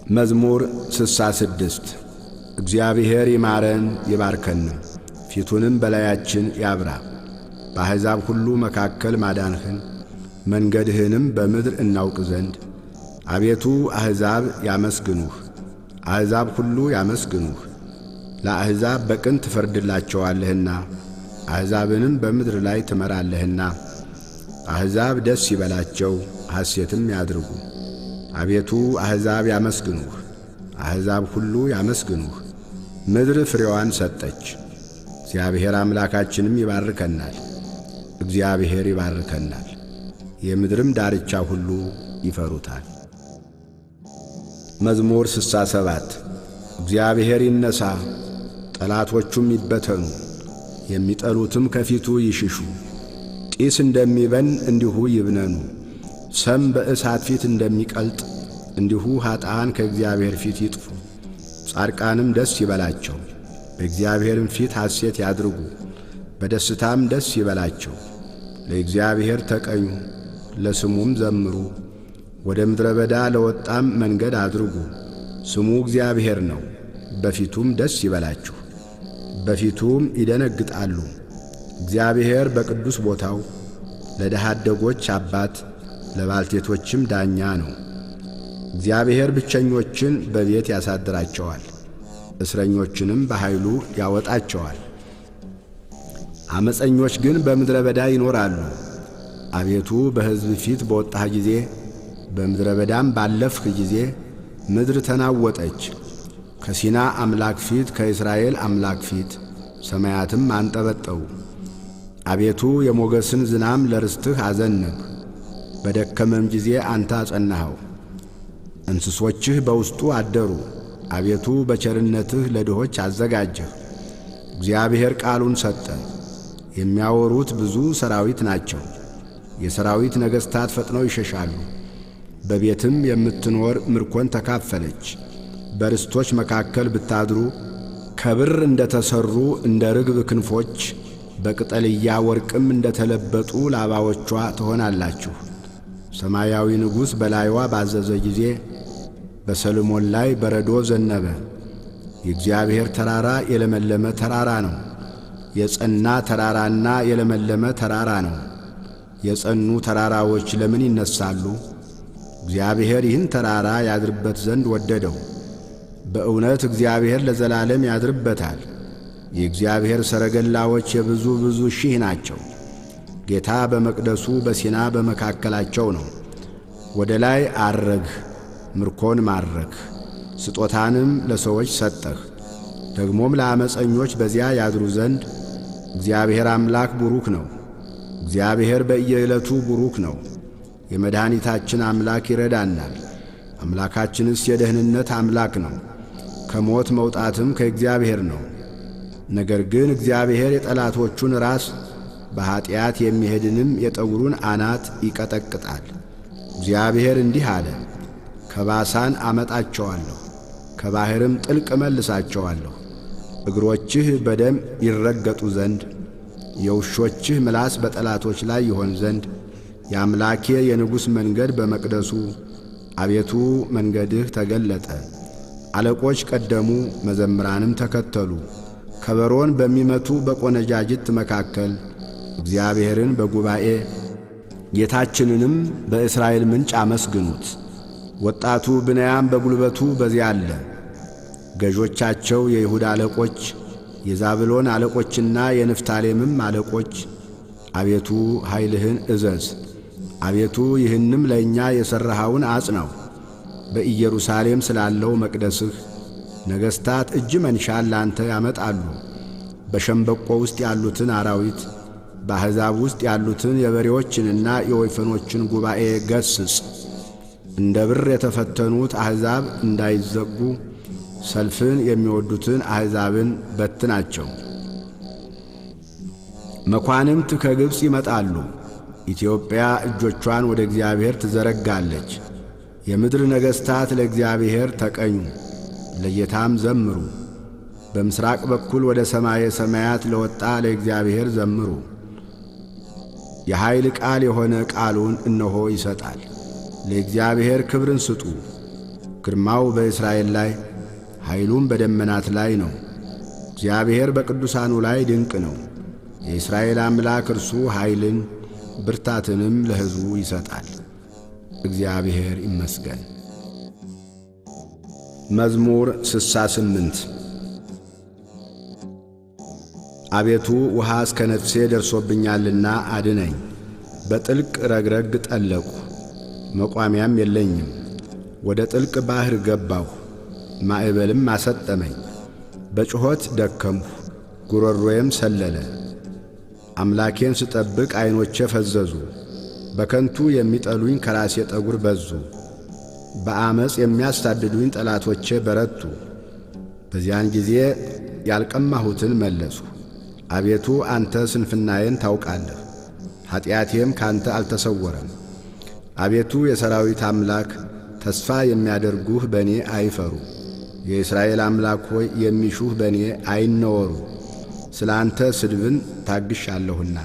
መዝሙር 66 እግዚአብሔር ይማረን ይባርከንም፣ ፊቱንም በላያችን ያብራ። በአሕዛብ ሁሉ መካከል ማዳንህን መንገድህንም በምድር እናውቅ ዘንድ አቤቱ አሕዛብ ያመስግኑህ፣ አሕዛብ ሁሉ ያመስግኑህ። ለአሕዛብ በቅን ትፈርድላቸዋለህና አሕዛብንም በምድር ላይ ትመራለህና። አሕዛብ ደስ ይበላቸው ሐሴትም ያድርጉ። አቤቱ አሕዛብ ያመስግኑህ፣ አሕዛብ ሁሉ ያመስግኑህ። ምድር ፍሬዋን ሰጠች። እግዚአብሔር አምላካችንም ይባርከናል፣ እግዚአብሔር ይባርከናል። የምድርም ዳርቻ ሁሉ ይፈሩታል። መዝሙር 67 እግዚአብሔር ይነሣ፣ ጠላቶቹም ይበተኑ፣ የሚጠሉትም ከፊቱ ይሽሹ። ጢስ እንደሚበን እንዲሁ ይብነኑ፣ ሰም በእሳት ፊት እንደሚቀልጥ እንዲሁ ኀጥኣን ከእግዚአብሔር ፊት ይጥፉ። ጻድቃንም ደስ ይበላቸው፣ በእግዚአብሔርም ፊት ሐሴት ያድርጉ፣ በደስታም ደስ ይበላቸው። ለእግዚአብሔር ተቀኙ፣ ለስሙም ዘምሩ። ወደ ምድረ በዳ ለወጣም መንገድ አድርጉ። ስሙ እግዚአብሔር ነው፣ በፊቱም ደስ ይበላችሁ፣ በፊቱም ይደነግጣሉ። እግዚአብሔር በቅዱስ ቦታው ለድሃ አደጎች አባት ለባልቴቶችም ዳኛ ነው። እግዚአብሔር ብቸኞችን በቤት ያሳድራቸዋል፣ እስረኞችንም በኃይሉ ያወጣቸዋል። ዓመፀኞች ግን በምድረ በዳ ይኖራሉ። አቤቱ በሕዝብ ፊት በወጣህ ጊዜ በምድረ በዳም ባለፍህ ጊዜ ምድር ተናወጠች። ከሲና አምላክ ፊት ከእስራኤል አምላክ ፊት ሰማያትም አንጠበጠቡ። አቤቱ የሞገስን ዝናም ለርስትህ አዘነብህ፣ በደከመም ጊዜ አንተ አጸናኸው። እንስሶችህ በውስጡ አደሩ። አቤቱ በቸርነትህ ለድሆች አዘጋጀህ። እግዚአብሔር ቃሉን ሰጠ፣ የሚያወሩት ብዙ ሰራዊት ናቸው። የሰራዊት ነገሥታት ፈጥነው ይሸሻሉ። በቤትም የምትኖር ምርኮን ተካፈለች። በርስቶች መካከል ብታድሩ ከብር እንደ ተሠሩ እንደ ርግብ ክንፎች በቅጠልያ ወርቅም እንደ ተለበጡ ላባዎቿ ትሆናላችሁ። ሰማያዊ ንጉሥ በላይዋ ባዘዘ ጊዜ በሰሎሞን ላይ በረዶ ዘነበ። የእግዚአብሔር ተራራ የለመለመ ተራራ ነው፣ የጸና ተራራና የለመለመ ተራራ ነው። የጸኑ ተራራዎች ለምን ይነሳሉ? እግዚአብሔር ይህን ተራራ ያድርበት ዘንድ ወደደው። በእውነት እግዚአብሔር ለዘላለም ያድርበታል። የእግዚአብሔር ሰረገላዎች የብዙ ብዙ ሺህ ናቸው። ጌታ በመቅደሱ በሲና በመካከላቸው ነው። ወደ ላይ አረግህ፣ ምርኮን ማረክህ፣ ስጦታንም ለሰዎች ሰጠህ። ደግሞም ለዓመፀኞች በዚያ ያድሩ ዘንድ እግዚአብሔር አምላክ ቡሩክ ነው። እግዚአብሔር በየዕለቱ ቡሩክ ነው። የመድኃኒታችን አምላክ ይረዳናል። አምላካችንስ የደህንነት አምላክ ነው። ከሞት መውጣትም ከእግዚአብሔር ነው። ነገር ግን እግዚአብሔር የጠላቶቹን ራስ በኀጢአት የሚሄድንም የጠጕሩን አናት ይቀጠቅጣል። እግዚአብሔር እንዲህ አለ፣ ከባሳን አመጣቸዋለሁ፣ ከባሕርም ጥልቅ መልሳቸዋለሁ። እግሮችህ በደም ይረገጡ ዘንድ የውሾችህ ምላስ በጠላቶች ላይ ይሆን ዘንድ የአምላኬ የንጉሥ መንገድ በመቅደሱ አቤቱ መንገድህ ተገለጠ። አለቆች ቀደሙ፣ መዘምራንም ተከተሉ። ከበሮን በሚመቱ በቈነጃጅት መካከል እግዚአብሔርን በጉባኤ ጌታችንንም በእስራኤል ምንጭ አመስግኑት። ወጣቱ ብንያም በጉልበቱ በዚያ አለ። ገዦቻቸው የይሁዳ አለቆች፣ የዛብሎን አለቆችና የንፍታሌምም አለቆች አቤቱ ኃይልህን እዘዝ። አቤቱ ይህንም ለእኛ የሠራኸውን አጽናው። በኢየሩሳሌም ስላለው መቅደስህ ነገሥታት እጅ መንሻን ላንተ ያመጣሉ። በሸምበቆ ውስጥ ያሉትን አራዊት፣ በአሕዛብ ውስጥ ያሉትን የበሬዎችንና የወይፈኖችን ጉባኤ ገስጽ። እንደ ብር የተፈተኑት አሕዛብ እንዳይዘጉ ሰልፍን የሚወዱትን አሕዛብን በትናቸው። መኳንንት ከግብፅ ይመጣሉ። ኢትዮጵያ እጆቿን ወደ እግዚአብሔር ትዘረጋለች። የምድር ነገሥታት ለእግዚአብሔር ተቀኙ፣ ለጌታም ዘምሩ። በምሥራቅ በኩል ወደ ሰማየ ሰማያት ለወጣ ለእግዚአብሔር ዘምሩ። የኃይል ቃል የሆነ ቃሉን እነሆ ይሰጣል። ለእግዚአብሔር ክብርን ስጡ፣ ግርማው በእስራኤል ላይ ኃይሉም በደመናት ላይ ነው። እግዚአብሔር በቅዱሳኑ ላይ ድንቅ ነው። የእስራኤል አምላክ እርሱ ኃይልን ብርታትንም ለሕዝቡ ይሰጣል። እግዚአብሔር ይመስገን። መዝሙር 68 አቤቱ ውሃ እስከ ነፍሴ ደርሶብኛልና አድነኝ። በጥልቅ ረግረግ ጠለቁ፣ መቋሚያም የለኝም። ወደ ጥልቅ ባሕር ገባሁ፣ ማዕበልም አሰጠመኝ። በጩኸት ደከምሁ፣ ጉሮሮዬም ሰለለ። አምላኬን ስጠብቅ ዐይኖቼ ፈዘዙ። በከንቱ የሚጠሉኝ ከራሴ ጠጉር በዙ። በአመፅ የሚያሳድዱኝ ጠላቶቼ በረቱ። በዚያን ጊዜ ያልቀማሁትን መለሱ። አቤቱ አንተ ስንፍናዬን ታውቃለህ፣ ኀጢአቴም ካንተ አልተሰወረም። አቤቱ የሰራዊት አምላክ ተስፋ የሚያደርጉህ በእኔ አይፈሩ። የእስራኤል አምላክ ሆይ የሚሹህ በእኔ አይነወሩ። ስለ አንተ ስድብን ታግሻለሁና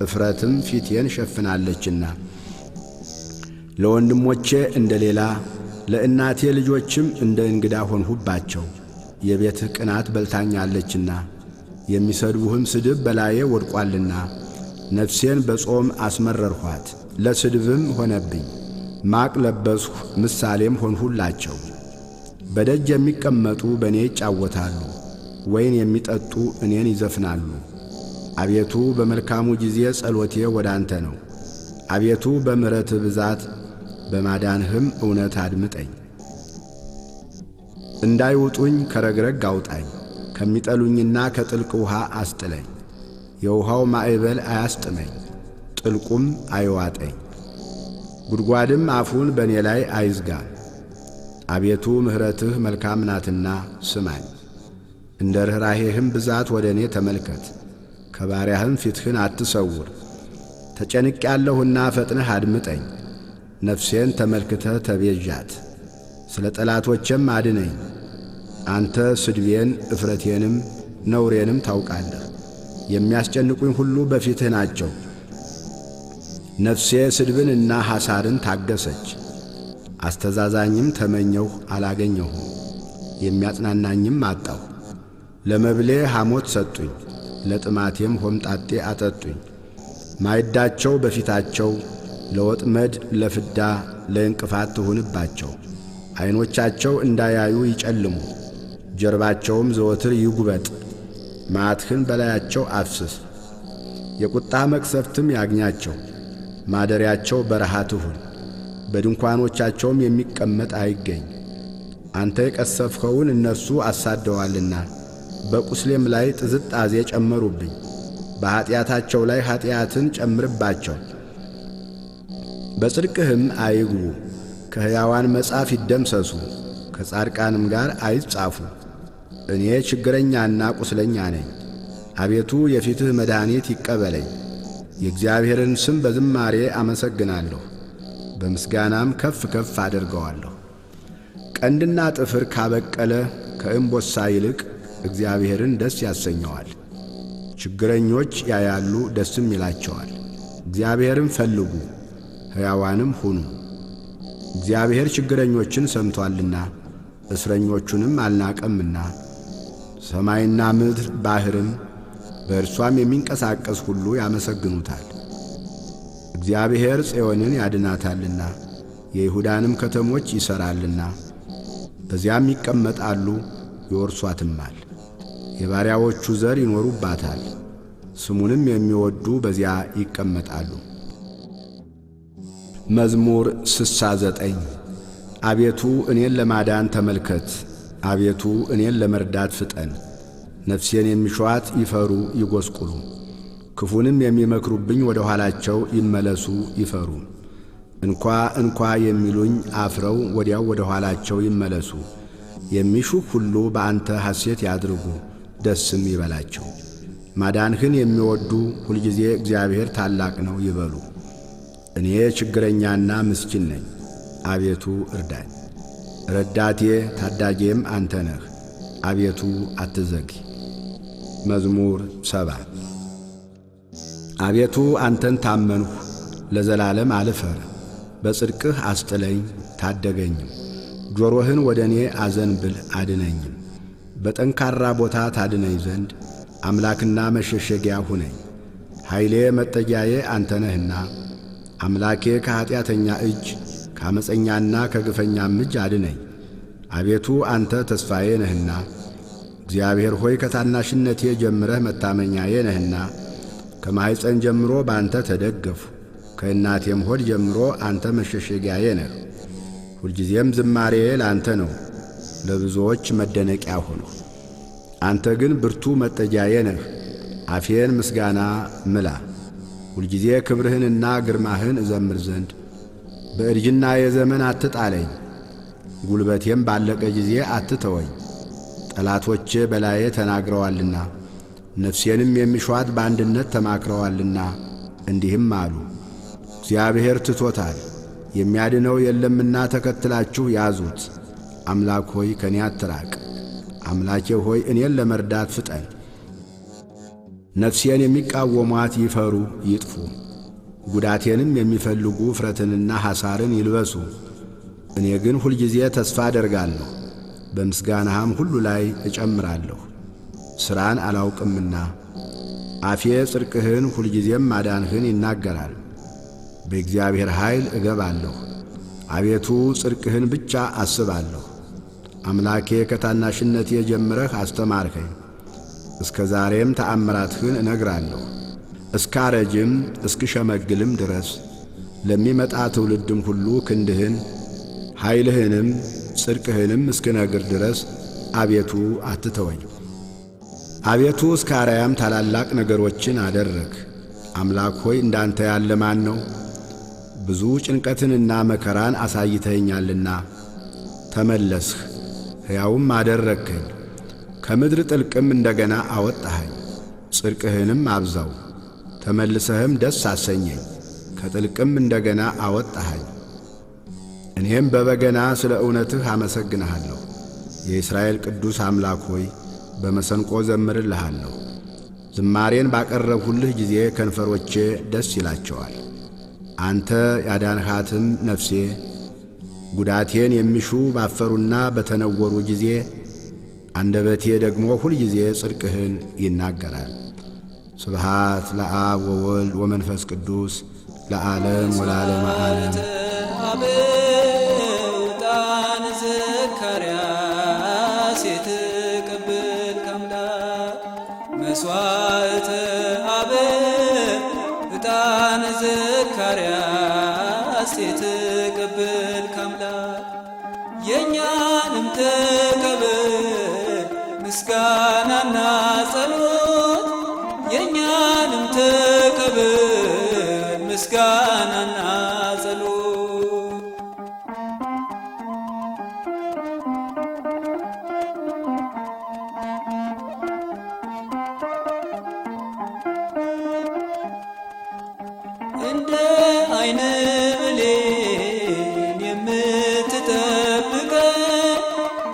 እፍረትም ፊቴን ሸፍናለችና። ለወንድሞቼ እንደ ሌላ ለእናቴ ልጆችም እንደ እንግዳ ሆንሁባቸው። የቤትህ ቅናት በልታኛለችና የሚሰድቡህም ስድብ በላዬ ወድቋልና። ነፍሴን በጾም አስመረርኋት፣ ለስድብም ሆነብኝ። ማቅ ለበስሁ፣ ምሳሌም ሆንሁላቸው። በደጅ የሚቀመጡ በእኔ ይጫወታሉ፣ ወይን የሚጠጡ እኔን ይዘፍናሉ። አቤቱ በመልካሙ ጊዜ ጸሎቴ ወደ አንተ ነው። አቤቱ በምሕረትህ ብዛት በማዳንህም እውነት አድምጠኝ። እንዳይውጡኝ ከረግረግ አውጣኝ፣ ከሚጠሉኝና ከጥልቅ ውሃ አስጥለኝ። የውሃው ማዕበል አያስጥመኝ፣ ጥልቁም አይዋጠኝ። ጉድጓድም አፉን በእኔ ላይ አይዝጋ። አቤቱ ምሕረትህ መልካም ናትና ስማኝ፣ እንደ ርኅራኄህም ብዛት ወደ እኔ ተመልከት። ከባሪያህም ፊትህን አትሰውር። ተጨንቄአለሁና ፈጥነህ አድምጠኝ። ነፍሴን ተመልክተህ ተቤዣት፣ ስለ ጠላቶቼም አድነኝ። አንተ ስድቤን እፍረቴንም ነውሬንም ታውቃለህ። የሚያስጨንቁኝ ሁሉ በፊትህ ናቸው። ነፍሴ ስድብንና ሐሳርን ታገሰች። አስተዛዛኝም ተመኘሁ አላገኘሁም፣ የሚያጽናናኝም አጣሁ። ለመብሌ ሐሞት ሰጡኝ፣ ለጥማቴም ሆምጣጤ አጠጡኝ። ማዕዳቸው በፊታቸው ለወጥመድ ለፍዳ ለእንቅፋት ትሁንባቸው። ዐይኖቻቸው እንዳያዩ ይጨልሙ፣ ጀርባቸውም ዘወትር ይጉበጥ። መዓትህን በላያቸው አፍስስ፣ የቁጣ መቅሰፍትም ያግኛቸው። ማደሪያቸው በረሃ ትሁን፣ በድንኳኖቻቸውም የሚቀመጥ አይገኝ። አንተ የቀሰፍኸውን እነርሱ አሳደዋልና በቁስሌም ላይ ጥዝጣዜ ጨመሩብኝ። በኀጢአታቸው ላይ ኀጢአትን ጨምርባቸው፣ በጽድቅህም አይግቡ። ከሕያዋን መጽሐፍ ይደምሰሱ፣ ከጻድቃንም ጋር አይጻፉ። እኔ ችግረኛና ቁስለኛ ነኝ። አቤቱ የፊትህ መድኃኒት ይቀበለኝ። የእግዚአብሔርን ስም በዝማሬ አመሰግናለሁ፣ በምስጋናም ከፍ ከፍ አደርገዋለሁ። ቀንድና ጥፍር ካበቀለ ከእምቦሳ ይልቅ እግዚአብሔርን ደስ ያሰኘዋል። ችግረኞች ያያሉ ደስም ይላቸዋል። እግዚአብሔርን ፈልጉ ሕያዋንም ሁኑ። እግዚአብሔር ችግረኞችን ሰምቶአልና እስረኞቹንም አልናቀምና። ሰማይና ምድር ባሕርም በእርሷም የሚንቀሳቀስ ሁሉ ያመሰግኑታል። እግዚአብሔር ጽዮንን ያድናታልና የይሁዳንም ከተሞች ይሠራልና። በዚያም ይቀመጣሉ ይወርሷትማል። የባሪያዎቹ ዘር ይኖሩባታል፣ ስሙንም የሚወዱ በዚያ ይቀመጣሉ። መዝሙር 69 አቤቱ እኔን ለማዳን ተመልከት፣ አቤቱ እኔን ለመርዳት ፍጠን። ነፍሴን የሚሿት ይፈሩ ይጐስቁሉ፣ ክፉንም የሚመክሩብኝ ወደ ኋላቸው ይመለሱ ይፈሩ። እንኳ የሚሉኝ አፍረው ወዲያው ወደ ኋላቸው ይመለሱ። የሚሹህ ሁሉ በአንተ ሐሴት ያድርጉ ደስም ይበላቸው። ማዳንህን የሚወዱ ሁልጊዜ እግዚአብሔር ታላቅ ነው ይበሉ። እኔ ችግረኛና ምስኪን ነኝ፣ አቤቱ እርዳኝ። ረዳቴ ታዳጌም አንተ ነህ፣ አቤቱ አትዘግይ። መዝሙር 70 አቤቱ አንተን ታመንሁ፣ ለዘላለም አልፈር። በጽድቅህ አስጥለኝ ታደገኝም። ጆሮህን ወደ እኔ አዘንብል አድነኝም። በጠንካራ ቦታ ታድነኝ ዘንድ አምላክና መሸሸጊያ ሁነኝ። ኃይሌ መጠጊያዬ አንተ ነህና አምላኬ ከኀጢአተኛ እጅ ከዓመፀኛና ከግፈኛም እጅ አድነኝ። አቤቱ አንተ ተስፋዬ ነህና እግዚአብሔር ሆይ ከታናሽነቴ ጀምረህ መታመኛዬ ነህና ከማኅፀን ጀምሮ በአንተ ተደገፉ። ከእናቴም ሆድ ጀምሮ አንተ መሸሸጊያዬ ነህ። ሁልጊዜም ዝማሬዬ ለአንተ ነው፣ ለብዙዎች መደነቂያ ሆኖ። አንተ ግን ብርቱ መጠጊያዬ ነህ። አፌን ምስጋና ምላ። ሁልጊዜ ክብርህንና ግርማህን እዘምር ዘንድ በእርጅና የዘመን አትጣለኝ። ጉልበቴም ባለቀ ጊዜ አትተወኝ። ጠላቶቼ በላዬ ተናግረዋልና ነፍሴንም የሚሿት በአንድነት ተማክረዋልና እንዲህም አሉ፣ እግዚአብሔር ትቶታል፣ የሚያድነው የለምና ተከትላችሁ ያዙት። አምላክ ሆይ ከኔ አትራቅ። አምላኬ ሆይ እኔን ለመርዳት ፍጠን። ነፍሴን የሚቃወሟት ይፈሩ ይጥፉ። ጉዳቴንም የሚፈልጉ እፍረትንና ሐሳርን ይልበሱ። እኔ ግን ሁልጊዜ ተስፋ አደርጋለሁ፣ በምስጋናህም ሁሉ ላይ እጨምራለሁ። ሥራን አላውቅምና አፌ ጽድቅህን ሁልጊዜም ማዳንህን ይናገራል። በእግዚአብሔር ኃይል እገባለሁ፣ አቤቱ ጽድቅህን ብቻ አስባለሁ። አምላኬ ከታናሽነቴ ጀምረህ አስተማርከኝ፣ እስከ ዛሬም ተአምራትህን እነግራለሁ። እስካረጅም እስክሸመግልም ድረስ ለሚመጣ ትውልድም ሁሉ ክንድህን ኃይልህንም ጽድቅህንም እስክነግር ድረስ አቤቱ አትተወኝ። አቤቱ እስከ አርያም ታላላቅ ነገሮችን አደረግ። አምላክ ሆይ እንዳንተ ያለ ማን ነው? ብዙ ጭንቀትንና መከራን አሳይተኸኛልና ተመለስህ፣ ሕያውም አደረግከኝ። ከምድር ጥልቅም እንደገና አወጣኸኝ። ጽድቅህንም አብዛው፣ ተመልሰህም ደስ አሰኘኝ። ከጥልቅም እንደገና አወጣኸኝ። እኔም በበገና ስለ እውነትህ አመሰግንሃለሁ። የእስራኤል ቅዱስ አምላክ ሆይ በመሰንቆ ዘምርልሃለሁ። ዝማሬን ባቀረብሁልህ ጊዜ ከንፈሮቼ ደስ ይላቸዋል። አንተ ያዳንሃትም ነፍሴ ጉዳቴን የሚሹ ባፈሩና በተነወሩ ጊዜ አንደበቴ ደግሞ ሁልጊዜ ጽድቅህን ይናገራል። ስብሃት ለአብ ወወልድ ወመንፈስ ቅዱስ ለዓለም ወለዓለመ ዓለም። ዕጣን ዘካርያስ የተቀበልክ አምላክ መሥዋዕተ አቤል ዕጣን ዘካርያስ የተቀበልክ አምላክ የእኛንም ተቀበል ምስጋናና ጸሎት የእኛንም ተቀበል ምስጋናና ጸሎት። እንደ አይነ ብሌን የምትጠብቀን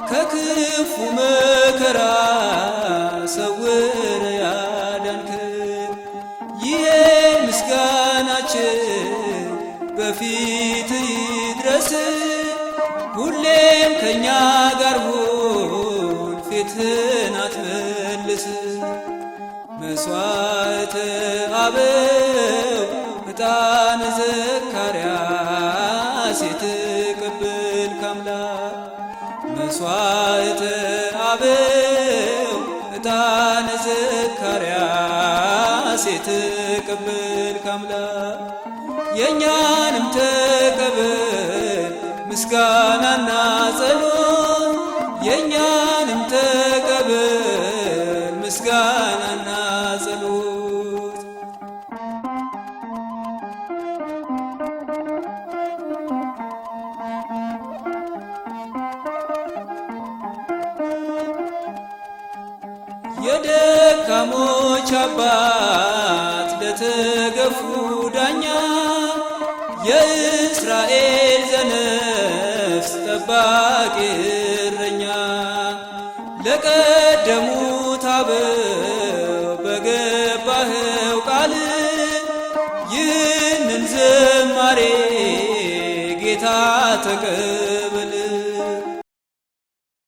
ከክፉ መከራ ሰውረ ያዳንከን ይሄ ምስጋናችን በፊት ይድረስ። ሁሌም ከእኛ ጋር ሁን፣ ፊትህን አትመልስ። መሥዋዕተ አቤል ዕጣን ዘካርያስ የተቀበልክ አምላክ መሥዋዕተ አቤል ዕጣን ዘካርያስ የተቀበልክ አምላክ የእኛንም ተቀበል ምስጋናና ጸሎት የእኛንም ተቀበል ምስጋናና ጸሎት። የደካሞች አባት ለተገፉ ዳኛ የእስራኤል ዘነፍስ ጠባቂ እረኛ ለቀደሙት አበው በገባኸው ቃል ይህንን ዝማሬ ጌታ ተቀበል።